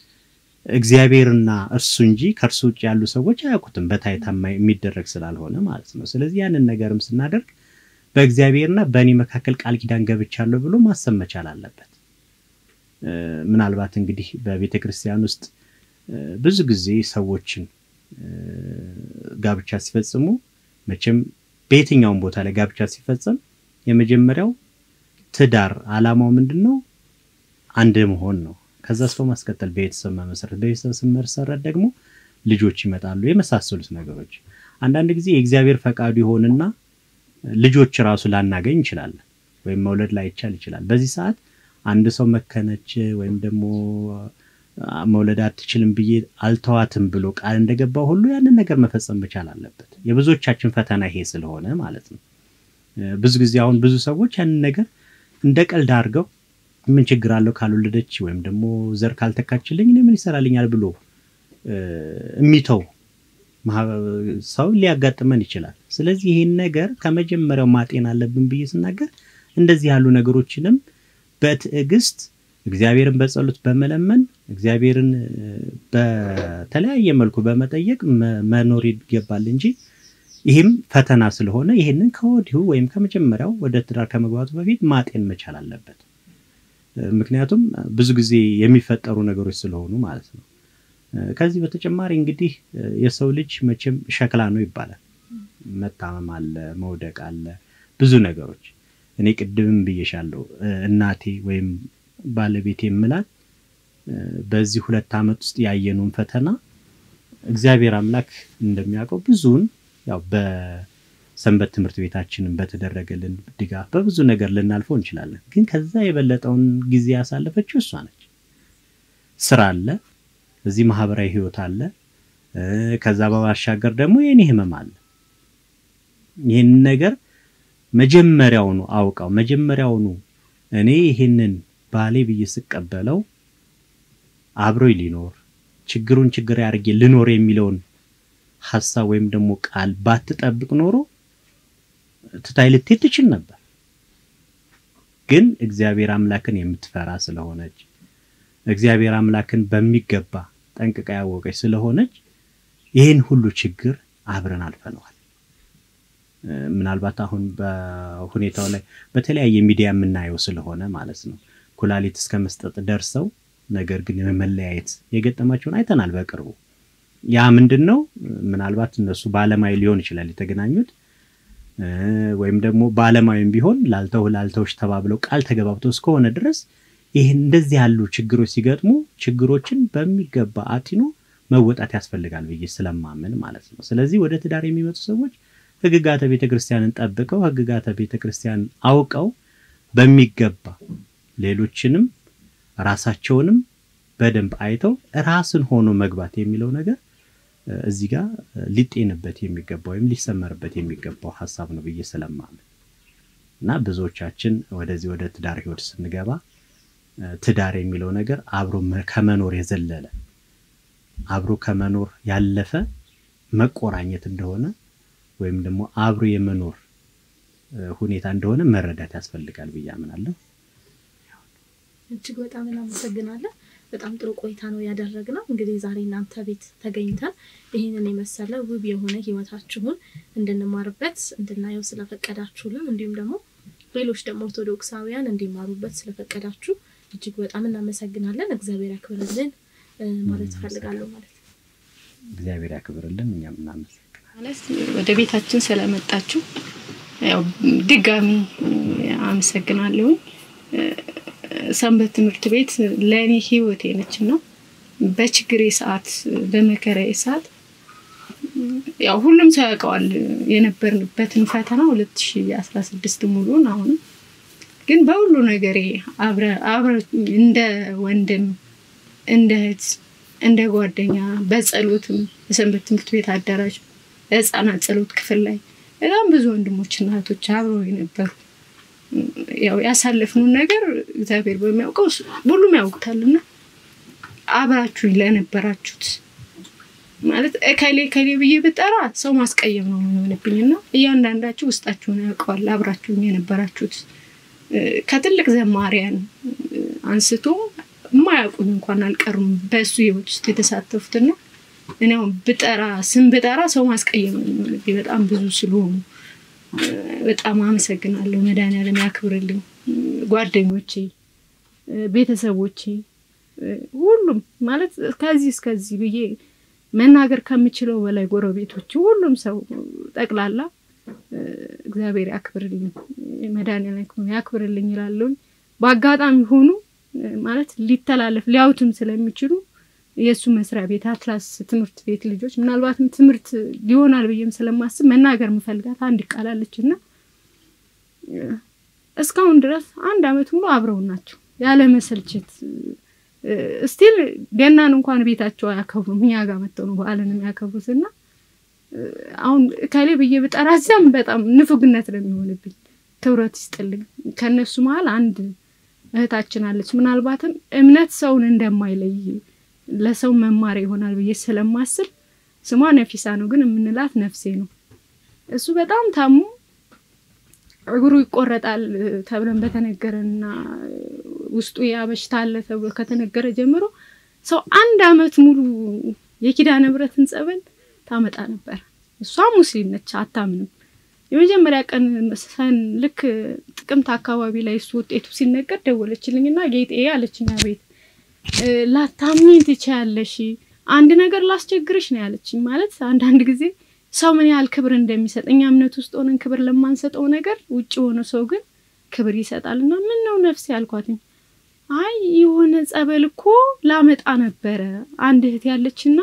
እግዚአብሔርና እርሱ እንጂ ከርሱ ውጭ ያሉ ሰዎች አያውቁትም በታይታማ የሚደረግ ስላልሆነ ማለት ነው ስለዚህ ያንን ነገርም ስናደርግ በእግዚአብሔርና በእኔ መካከል ቃል ኪዳን ገብቻለሁ ብሎ ማሰብ መቻል አለበት ምናልባት እንግዲህ በቤተክርስቲያን ውስጥ ብዙ ጊዜ ሰዎችን ጋብቻ ሲፈጽሙ መቼም በየትኛውም ቦታ ላይ ጋብቻ ሲፈጽም የመጀመሪያው ትዳር ዓላማው ምንድነው አንድ መሆን ነው ከዛስ በማስከተል ቤተሰብ መመስረት ቤተሰብ መመስረት ደግሞ ልጆች ይመጣሉ የመሳሰሉት ነገሮች አንዳንድ ጊዜ የእግዚአብሔር ፈቃዱ ይሆንና ልጆች ራሱ ላናገኝ ይችላል ወይም መውለድ ላይ ይችላል በዚህ ሰዓት አንድ ሰው መከነች ወይም ደግሞ መውለድ አትችልም ብዬ አልተዋትም ብሎ ቃል እንደገባው ሁሉ ያንን ነገር መፈጸም መቻል አለበት የብዙዎቻችን ፈተና ይሄ ስለሆነ ማለት ነው ብዙ ጊዜ አሁን ብዙ ሰዎች ያንን ነገር እንደ ቀልድ አድርገው ምን ችግር አለው ካልወለደች ወይም ደግሞ ዘር ካልተካችልኝ እኔ ምን ይሰራልኛል ብሎ እሚተው ሰው ሊያጋጥመን ይችላል ስለዚህ ይሄን ነገር ከመጀመሪያው ማጤን አለብን ብዬ ስናገር እንደዚህ ያሉ ነገሮችንም በትዕግስት እግዚአብሔርን በጸሎት በመለመን እግዚአብሔርን በተለያየ መልኩ በመጠየቅ መኖር ይገባል እንጂ ይሄም ፈተና ስለሆነ ይሄንን ከወዲሁ ወይም ከመጀመሪያው ወደ ትዳር ከመግባቱ በፊት ማጤን መቻል አለበት ምክንያቱም ብዙ ጊዜ የሚፈጠሩ ነገሮች ስለሆኑ ማለት ነው ከዚህ በተጨማሪ እንግዲህ የሰው ልጅ መቼም ሸክላ ነው ይባላል መታመም አለ መውደቅ አለ ብዙ ነገሮች እኔ ቅድምም ብዬሻለሁ እናቴ ወይም ባለቤቴ ምላት በዚህ 2 አመት ውስጥ ያየነውን ፈተና እግዚአብሔር አምላክ እንደሚያውቀው ብዙን ያው በሰንበት ትምህርት ቤታችንን በተደረገልን ድጋፍ በብዙ ነገር ልናልፈው እንችላለን ግን ከዛ የበለጠውን ጊዜ ያሳለፈችው እሷ ነች ስራ አለ እዚህ ማህበራዊ ህይወት አለ ከዛ በማሻገር ደግሞ የኔ ህመም አለ ይሄን ነገር መጀመሪያውኑ አውቀው መጀመሪያውኑ እኔ ይሄንን ባሌ በየስቀበለው አብሮይ ሊኖር ችግሩን ችግር ያርጌ ልኖር የሚለውን ሐሳብ ወይም ደግሞ ቃል ባትጠብቅ ኖሮ ትታይልት ትችል ነበር ግን እግዚአብሔር አምላክን የምትፈራ ስለሆነች እግዚአብሔር አምላክን በሚገባ ጠንቅቃ ያወቀች ስለሆነች ይሄን ሁሉ ችግር አብረን አልፈነዋል ምናልባት አሁን በሁኔታው ላይ በተለያየ ሚዲያ የምናየው ስለሆነ ማለት ነው ኩላሊት እስከመስጠት ደርሰው ነገር ግን የመለያየት የገጠማቸውን አይተናል በቅርቡ ያ ምንድነው ምናልባት እነሱ ባለማይ ሊሆን ይችላል የተገናኙት ወይም ደግሞ ባለማይም ቢሆን ላልተውሽ ተባብለው ቃል ተገባብተው እስከሆነ ድረስ ይሄ እንደዚህ ያሉ ችግሮች ሲገጥሙ ችግሮችን በሚገባ አጥኖ መወጣት ያስፈልጋል ብዬ ስለማመን ማለት ነው ስለዚህ ወደ ትዳር የሚመጡ ሰዎች ህግጋተ ቤተክርስቲያንን ጠብቀው ህግጋተ ቤተክርስቲያን አውቀው በሚገባ ሌሎችንም ራሳቸውንም በደንብ አይተው ራስን ሆኖ መግባት የሚለው ነገር እዚህ ጋር ሊጤንበት የሚገባው ወይም ሊሰመርበት የሚገባው ሐሳብ ነው ብዬ ስለማመን እና ብዙዎቻችን ወደ ትዳር ህይወት ስንገባ ትዳር የሚለው ነገር አብሮ ከመኖር የዘለለ አብሮ ከመኖር ያለፈ መቆራኘት እንደሆነ ወይም ደግሞ አብሮ የመኖር ሁኔታ እንደሆነ መረዳት ያስፈልጋል ብዬ አምናለሁ እጅግ በጣም እናመሰግናለን በጣም ጥሩ ቆይታ ነው ያደረግነው እንግዲህ ዛሬ እናንተ ቤት ተገኝተን ይሄንን የመሰለ ውብ የሆነ ህይወታችሁን እንድንማርበት እንድናየው ስለፈቀዳችሁልን እንዲሁም ደግሞ ሌሎች ደግሞ ኦርቶዶክሳውያን እንዲማሩበት ስለፈቀዳችሁ እጅግ በጣም እናመሰግናለን እግዚአብሔር ያክብርልን ማለት ፈልጋለሁ ማለት እግዚአብሔር ያክብርልን እኛም እናመሰግናለን ወደ ቤታችን ስለመጣችሁ ያው ድጋሚ አመሰግናለሁ ሰንበት ትምህርት ቤት ለኔ ህይወቴ ነችና በችግሬ ሰዓት በመከራዬ ሰዓት ያው ሁሉም ሰው ያውቀዋል የነበርንበትን ፈተና 2016 ሙሉን አሁን ግን በሁሉ ነገሬ አብረ እንደ ወንድም እንደ እህት እንደ ጓደኛ በጸሎትም ሰንበት ትምህርት ቤት አዳራሽ ህፃናት ጸሎት ክፍል ላይ በጣም ብዙ ወንድሞችና እህቶች አብረው ነበሩ ያው ያሳለፍነው ነገር እግዚአብሔር በሚያውቀው ሁሉም ያውቁታልና አብራችሁ ለነበራችሁት ማለት ከሌ ብዬ በጠራ ሰው ማስቀየም ነው የሚሆንብኝና እያንዳንዳችሁ ውስጣችሁን ያውቀዋል አብራችሁ የነበራችሁት ከትልቅ ዘማሪያን አንስቶ ማያውቁኝ እንኳን አልቀሩም በሱ ህይወት ውስጥ የተሳተፉትና እኔው በጠራ ሰው ማስቀየም ነው የሚሆንብኝ በጣም ብዙ ስለሆኑ በጣም አመሰግናለሁ መድኃኒዓለም ያክብርልኝ ጓደኞቼ ቤተሰቦቼ ሁሉም ማለት እስከዚህ ብዬ መናገር ከምችለው በላይ ጎረቤቶች ሁሉም ሰው ጠቅላላ እግዚአብሔር ያክብርልኝ መድኃኒዓለም ያክብርልኝ ይላልኝ በአጋጣሚ ሆኑ ማለት ሊተላለፍ ሊያውቱም ስለሚችሉ የሱ መስሪያ ቤት አትላስ ትምህርት ቤት ልጆች ምናልባትም ትምህርት ሊሆናል በየም ስለማስብ መናገር መፈልጋት አንድ ቃላለችና እስካሁን ድረስ አንድ አመት ሙሉ አብረው ናቸው ያለ መሰልቸት ስቲል ገናን እንኳን ቤታቸው ያከብሩ እኛ ጋር መጥተው ነው በዓልን የሚያከብሩትና አሁን ካለ በየበጣራዛም በጣም ንፉግነት ለሚሆንብኝ ክብረት ይስጥልኝ ከነሱ መሃል አንድ እህታችን አለች ምናልባትም እምነት ሰውን እንደማይለይ ለሰው መማር ይሆናል ብዬ ስለማስብ ስሟ ነፊሳ ነው ግን የምንላት ነፍሴ ነው እሱ በጣም ታሙ እግሩ ይቆረጣል ተብለን በተነገረና ውስጡ ያበሽታ አለ ተብሎ ከተነገረ ጀምሮ ሰው 1 አመት ሙሉ የኪዳነ ምሕረትን ጸበል ታመጣ ነበር እሷ ሙስሊም ነች አታምንም የመጀመሪያ ቀን ሰን ልክ ጥቅምት አካባቢ ላይ እሱ ውጤቱ ሲነገር ደወለችልኝና ጌጤ ያለችኛ ቤት ላታምኚ ትቻለሽ አንድ ነገር ላስቸግርሽ ነው ያለችኝ ማለት አንድ ጊዜ ሰው ምን ያህል ክብር እንደሚሰጠኛ እምነት ውስጥ ሆነን ክብር ለማንሰጠው ነገር ውጪ ሆነ ሰው ግን ክብር ይሰጣልና ምን ነው ነፍስ ያልኳትኝ አይ የሆነ ጸበል እኮ ላመጣ ነበር አንድ እህት ያለችና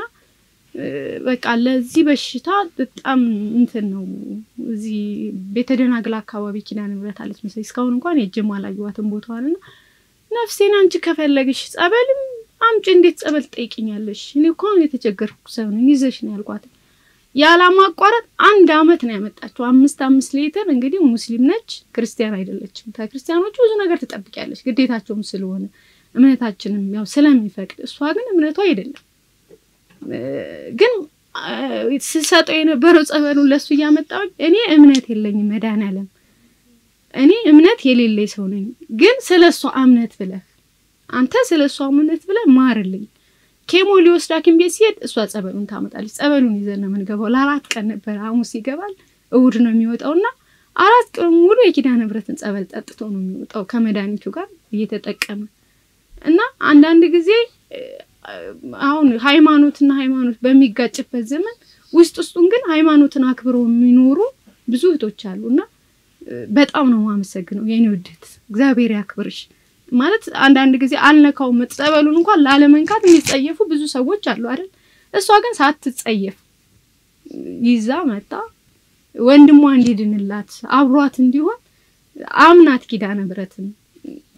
በቃ ለዚህ በሽታ በጣም እንትን ነው እዚህ ቤተደናግላ አካባቢ ኪዳነ ምሕረት አለች መሰለኝ እስካሁን እንኳን የጀማላ ይዋትን ቦታዋልና ነፍሴን አንቺ ከፈለግሽ ጸበልም አምጪ እንዴት ጸበል ጠይቂኛለሽ እኔ እኮ የተቸገርኩ ሰው ነኝ ይዘሽ ነው ያልኳት ያላማቋረጥ 1 አመት ነው ያመጣችው 5 ሊትር እንግዲህ ሙስሊም ነች ክርስቲያን አይደለችም ከክርስቲያኖቹ ብዙ ነገር ተጠብቂያለሽ ግዴታቸውም ስለሆነ እምነታችንም ያው ስለሚፈቅድ እሷ ግን እምነቷ አይደለም ግን ሲሰጠው የነበረው ጸበሉን ለሱ ያመጣው እኔ እምነት የለኝም መድኃኒዓለም እኔ እምነት የሌለኝ ሰው ነኝ ግን ስለሷ እምነት ብለህ አንተ ስለሷ እምነት ብለህ ማርልኝ ኬሞ ሊወስድ ሐኪም ቤት ሲሄድ እሷ ጸበሉን ታመጣለች ጸበሉን ይዘን ነው የምንገባው ለ4 ቀን ነበር ሐሙስ ይገባል እሁድ ነው የሚወጣውና 4 ቀን ሙሉ የኪዳነ ምሕረትን ጸበል ጠጥቶ ነው የሚወጣው ከመድኃኒቱ ጋር እየተጠቀመ እና አንዳንድ ጊዜ አሁን ሃይማኖትና ሃይማኖት በሚጋጭበት ዘመን ውስጡን ግን ሃይማኖትን አክብረው የሚኖሩ ብዙ እህቶች አሉና በጣም ነው ማመሰግነው የኔ ውድት እግዚአብሔር ያክብርሽ ማለት አንዳንድ ጊዜ አልነካው መጸበሉን እንኳን ላለመንካት የሚጸየፉ ብዙ ሰዎች አሉ አይደል እሷ ግን ሳትጸየፍ ይዛ መጣ ወንድሟ እንዲድንላት አብሯት እንዲሆን አምናት ኪዳነ ምሕረትን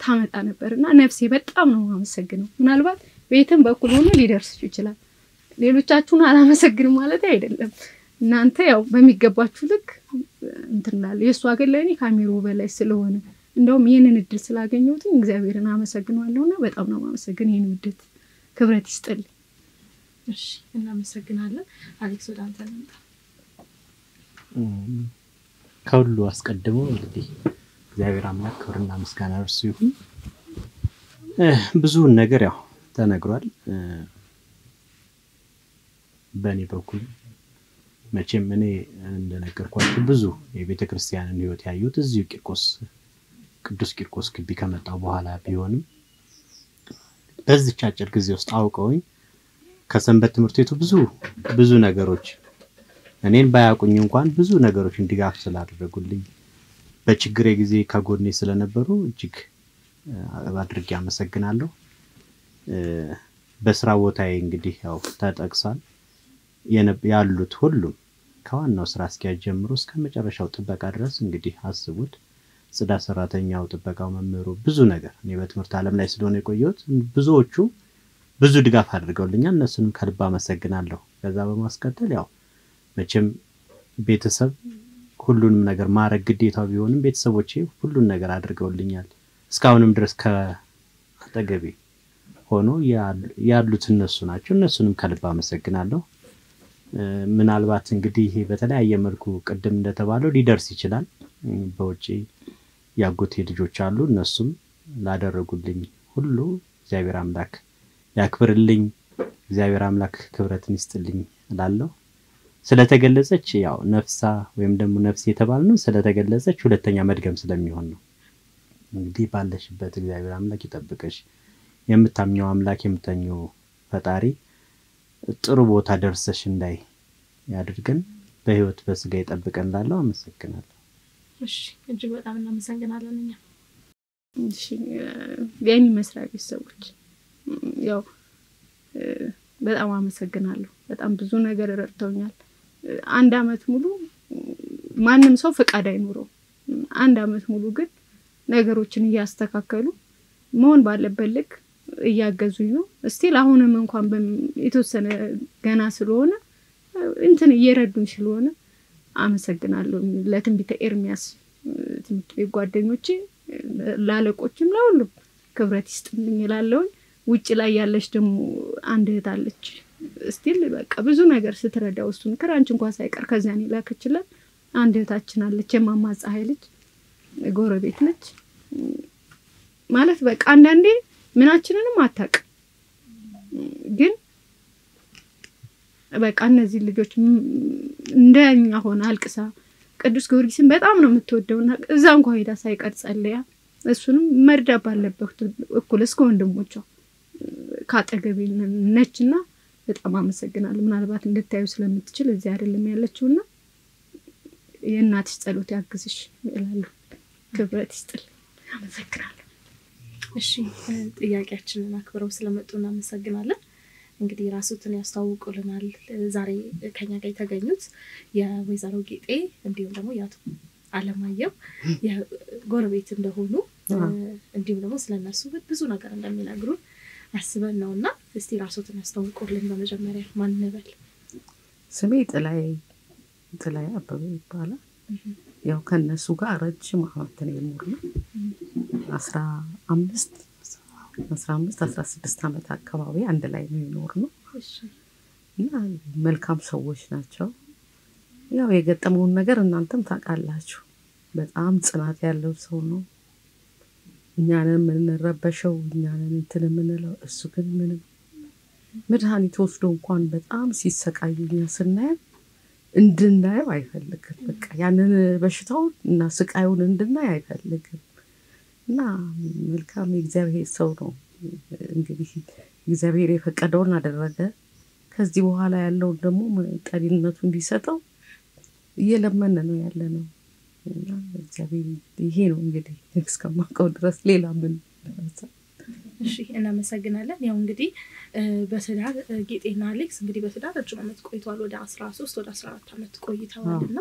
ታመጣ ነበርና ነፍሴ በጣም ነው ማመሰግነው ምናልባት ቤተም በኩል ሆኖ ሊደርስ ይችላል ሌሎቻችሁን አላመሰግንም ማለት አይደለም እናንተ ያው በሚገባችሁ ልክ እንትናል የሷ ገለኔ ካሜራው በላይ ስለሆነ እንደውም ይሄንን እድል ስላገኘሁት እግዚአብሔርን አመሰግናለሁና በጣም ነው ማመሰግን ይሄን ውድት ክብረት ይስጥልኝ እሺ እናመሰግናለን አሌክስ ወደ አንተ እንምጣ ከሁሉ አስቀድሞ እንግዲህ እግዚአብሔር አምላክ ክብርና ምስጋና እርሱ ይሁን ብዙ ነገር ያው ተነግሯል በእኔ በኩል መቼም እኔ እንደነገርኳችሁ ብዙ የቤተ ክርስቲያንን ህይወት ያዩት እዚሁ ቅዱስ ቂርቆስ ግቢ ከመጣው በኋላ ቢሆንም በዚህ አጭር ጊዜ ውስጥ አውቀውኝ ከሰንበት ትምህርት ቤቱ ብዙ ነገሮች እኔን ባያቁኝ እንኳን ብዙ ነገሮች እንዲጋፍ ስላደረጉልኝ በችግሬ ጊዜ ከጎኔ ስለነበሩ እጅግ አድርጌ አመሰግናለሁ በስራ ቦታዬ እንግዲህ ያው ተጠቅሷል ያሉት ሁሉም ከዋናው ስራ አስኪያጅ ጀምሮ እስከ መጨረሻው ጥበቃ ድረስ እንግዲህ አስቡት ጽዳት ሰራተኛው ጥበቃው መምህሩ ብዙ ነገር እኔ በትምህርት ዓለም ላይ ስለሆነ የቆየሁት ብዙዎቹ ብዙ ድጋፍ አድርገውልኛል እነሱንም ከልብ አመሰግናለሁ ከዛ በማስከተል ያው መቼም ቤተሰብ ሁሉንም ነገር ማረግ ግዴታው ቢሆንም ቤተሰቦቼ ሁሉን ነገር አድርገውልኛል እስካሁንም ድረስ ከአጠገቤ ሆኖ ያሉት እነሱ ናቸው እነሱንም ከልብ አመሰግናለሁ ምናልባት እንግዲህ ይሄ በተለያየ መልኩ ቀደም እንደተባለው ሊደርስ ይችላል በውጪ ያጎቴ ልጆች አሉ እነሱም ላደረጉልኝ ሁሉ እግዚአብሔር አምላክ ያክብርልኝ እግዚአብሔር አምላክ ክብረትን ይስጥልኝ እላለሁ ስለተገለጸች ያው ነፍሳ ወይም ደግሞ ነፍስ የተባልነው ስለተገለጸች ሁለተኛ መድገም ስለሚሆን ነው እንግዲህ ባለሽበት እግዚአብሔር አምላክ ይጠብቅሽ የምታምኘው አምላክ የምተኘው ፈጣሪ ጥሩ ቦታ ደርሰሽ እንዳይ ያድርገን በህይወት በስጋ ይጠብቀን እላለሁ አመሰግናለሁ እሺ እጅግ በጣም እናመሰግናለን እኛ እሺ የኔ መስሪያ ቤት ሰዎች ያው በጣም አመሰግናለሁ በጣም ብዙ ነገር ረድተውኛል 1 አመት ሙሉ ማንንም ሰው ፍቃድ አይኖረው 1 አመት ሙሉ ግን ነገሮችን ያስተካከሉ መሆን ባለበት ልክ እያገዙኝ ነው እስቲል አሁንም እንኳን የተወሰነ ገና ስለሆነ እንትን እየረዱኝ ስለሆነ አመሰግናለሁ ለትንቢተ ኤርሚያስ ትምት ጓደኞቼ ላለቆችም ለሁሉም ክብረት ይስጥልኝ ይላልው ውጭ ላይ ያለች ደግሞ አንድ እህት አለች ስቲል በቃ ብዙ ነገር ስትረዳው እሱን ክራንች እንኳን ሳይቀር ከዛኔ ላከችለት አንድ እህታችን አለች የማማ ፀሐይ ልጅ ጎረቤት ነች ማለት በቃ አንዳንዴ ምናችንንም አታቅ ግን በቃ እነዚህ ልጆች እንደኛ ሆነ አልቅሳ ቅዱስ ጊዮርጊስን በጣም ነው የምትወደውና እዛ እንኳን ሄዳ ሳይቀር ጸልያ እሱንም መርዳ ባለበት እኩል እስከ ወንድሞቿ ካጠገቤ ነችና በጣም አመሰግናለሁ ምናልባት እንድታዩ ስለምትችል እዚህ አይደለም ያለችውና የእናትሽ ጸሎት ያግዝሽ ይላል ክብረት ይስጥል አመሰግናለሁ እሺ ጥያቄያችንን አክብረው ስለመጡና አመሰግናለን እንግዲህ ራስዎትን ያስተዋውቁልናል ዛሬ ከኛ ጋር የተገኙት የወይዘሮ ጌጤ እንዲሁም ደግሞ ያቱ አለማየሁ የጎረቤት እንደሆኑ እንዲሁም ደግሞ ስለነሱ ብዙ ነገር እንደሚነግሩን አስበን ነውና እስቲ ራስዎትን ያስተዋውቁልን በመጀመሪያ ማን ነበር ስሜ ጥላይ አበበ ይባላል ያው ከነሱ ጋር ረጅም አመት ነው የኖርነው 16 አመት አካባቢ አንድ ላይ ነው የኖርነው እና መልካም ሰዎች ናቸው ያው የገጠመውን ነገር እናንተም ታውቃላችሁ በጣም ጽናት ያለው ሰው ነው እኛንም እንረበሸው እኛንም እንትን ምንለው እሱ ግን ምንም መድኃኒት ወስዶ እንኳን በጣም ሲሰቃዩኛ ስናይ እንድናየው አይፈልግም በቃ ያንን በሽታው እና ስቃዩን እንድናይ አይፈልግም እና መልካም የእግዚአብሔር ሰው ነው እንግዲህ እግዚአብሔር የፈቀደውን አደረገ ከዚህ በኋላ ያለው ደግሞ ጠሪነቱ እንዲሰጠው እየለመነ ነው ያለነው እና እግዚአብሔር ይሄ ነው እንግዲህ እስከማውቀው ድረስ ሌላ ምን እሺ እናመሰግናለን ያው እንግዲህ በትዳር ጌጤና አሌክስ እንግዲህ በትዳር ረጅም አመት ቆይተዋል ወደ 13 ወደ 14 አመት ቆይተዋልና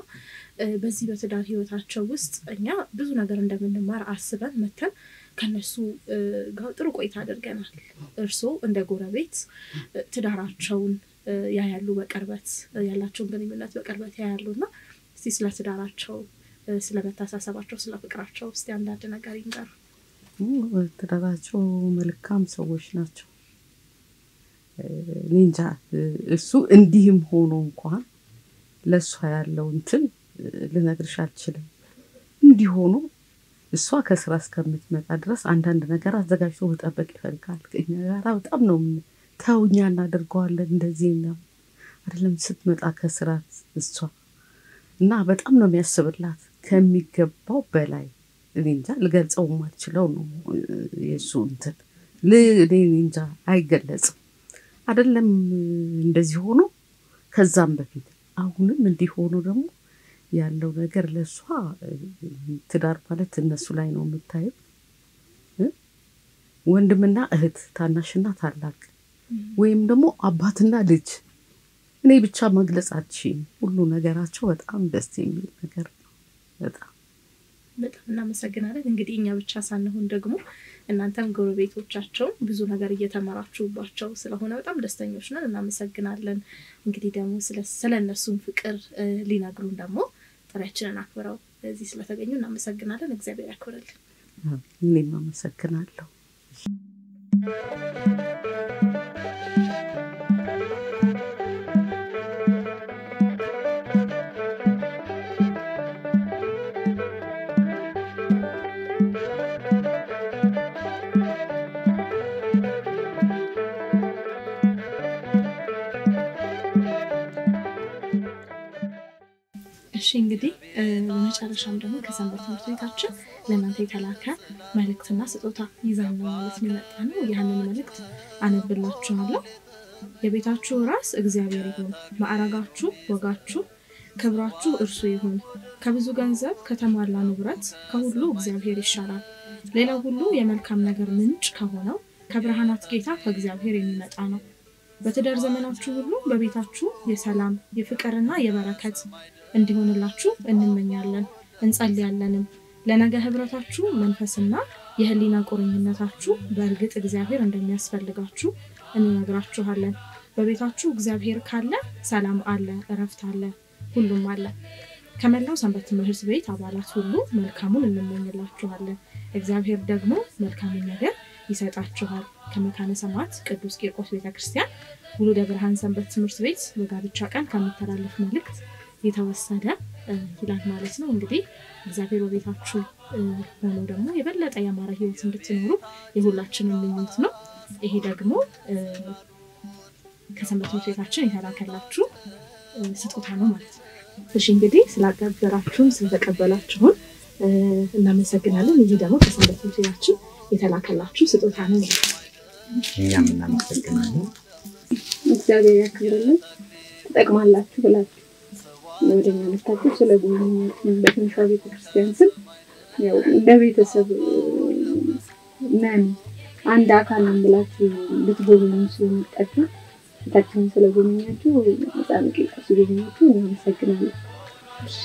በዚህ በትዳር ህይወታቸው ውስጥ እኛ ብዙ ነገር እንደምንማር አስበን መተን ከነሱ ጋር ጥሩ ቆይታ አድርገናል እርሶ እንደ ጎረቤት ትዳራቸውን ያያሉ በቅርበት ያላቸውን ግንኙነት በቅርበት ያያሉና እስቲ ስለ ትዳራቸው ስለ መታሳሰባቸው ስለ ፍቅራቸው እስቲ አንዳንድ ነገር ይንገሩ ትዳራቸው መልካም ሰዎች ናቸው ኒንጃ እሱ እንዲህም ሆኖ እንኳን ለሷ ያለው እንትን ልነግርሽ አልችልም እንዲህ ሆኖ እሷ ከስራ እስከምትመጣ ድረስ አንዳንድ ነገር አዘጋጅቶ መጠበቅ ይፈልጋል ከኛ ጋር በጣም ነው ታውኛ እናደርገዋለን እንደዚህ ነው አይደለም ስትመጣ ከስራ እሷ እና በጣም ነው የሚያስብላት ከሚገባው በላይ ኒንጃ ልገልጸው ማልችለው ነው የሱ እንትን ኒንጃ አይገለጽም አይደለም እንደዚህ ሆኖ ከዛም በፊት አሁንም እንዲህ ሆኖ ደግሞ ያለው ነገር ለሷ ትዳር ማለት እነሱ ላይ ነው የምታየው ወንድምና እህት ታናሽና ታላቅ ወይም ደግሞ አባትና ልጅ እኔ ብቻ መግለጻችን ሁሉ ነገራቸው በጣም ደስ የሚል ነገር ነው በጣም እናመሰግናለን እንግዲህ እኛ ብቻ ሳንሆን ደግሞ እናንተም ጎረቤቶቻቸው ብዙ ነገር እየተማራችሁባቸው ስለሆነ በጣም ደስተኞች ነን እናመሰግናለን እንግዲህ ደግሞ ስለነሱም ፍቅር ሊነግሩን ደግሞ ጥሪያችንን አክብረው እዚህ ስለተገኙ እናመሰግናለን እግዚአብሔር ያክብርልን እኔም አመሰግናለሁ እሺ እንግዲህ በመጨረሻም ደግሞ ከሰንበት ትምህርት ቤታችን ለእናንተ የተላከ መልእክትና ስጦታ ይዘን ነው ማለት ነው የመጣነው ያንን መልእክት አነብላችኋለሁ የቤታችሁ ራስ እግዚአብሔር ይሁን ማዕረጋችሁ ወጋችሁ ክብራችሁ እርሱ ይሁን ከብዙ ገንዘብ ከተሟላ ንብረት ከሁሉ እግዚአብሔር ይሻላል ሌላው ሁሉ የመልካም ነገር ምንጭ ከሆነው ከብርሃናት ጌታ ከእግዚአብሔር የሚመጣ ነው በትዳር ዘመናችሁ ሁሉ በቤታችሁ የሰላም የፍቅርና የበረከት እንዲሆንላችሁ እንመኛለን እንጸልያለንም ለነገ ህብረታችሁ መንፈስና የህሊና ቁርኝነታችሁ በእርግጥ እግዚአብሔር እንደሚያስፈልጋችሁ እንነግራችኋለን በቤታችሁ እግዚአብሔር ካለ ሰላም አለ እረፍት አለ ሁሉም አለ ከመላው ሰንበት ትምህርት ቤት አባላት ሁሉ መልካሙን እንመኝላችኋለን እግዚአብሔር ደግሞ መልካሙን ነገር ይሰጣችኋል። ከመካነ ሰማዕት ቅዱስ ቂርቆስ ቤተክርስቲያን ውሉደ ብርሃን ሰንበት ትምህርት ቤት በጋብቻ ቀን ከሚተላለፍ መልእክት የተወሰደ ይላል ማለት ነው። እንግዲህ እግዚአብሔር በቤታችሁ ሆኖ ደግሞ የበለጠ ያማረ ህይወት እንድትኖሩ የሁላችንም ምኞት ነው። ይሄ ደግሞ ከሰንበት ትምህርት ቤታችን የተላከላችሁ ስጦታ ነው ማለት ነው። እሺ እንግዲህ ስላቀበራችሁን ስለተቀበላችሁን እናመሰግናለን። ይሄ ደግሞ ከሰንበት ትምህርት ቤታችን የተላከላችሁ ስጦታ ነው። እኛም እናመሰግናለን። እግዚአብሔር ያክብርልን። ተጠቅማላችሁ ብላችሁ ወደኛ መጣችሁ ስለጎበኛችሁ በትንሿ ቤተክርስቲያን ስም ያው እንደ ቤተሰብ ነን አንድ አካል ነን ብላችሁ ልትጎበኙ ስለመጣችሁ ታችን ስለጎበኛችሁ በጣም ቂጣ ስለጎበኛችሁ እናመሰግናለን። እሺ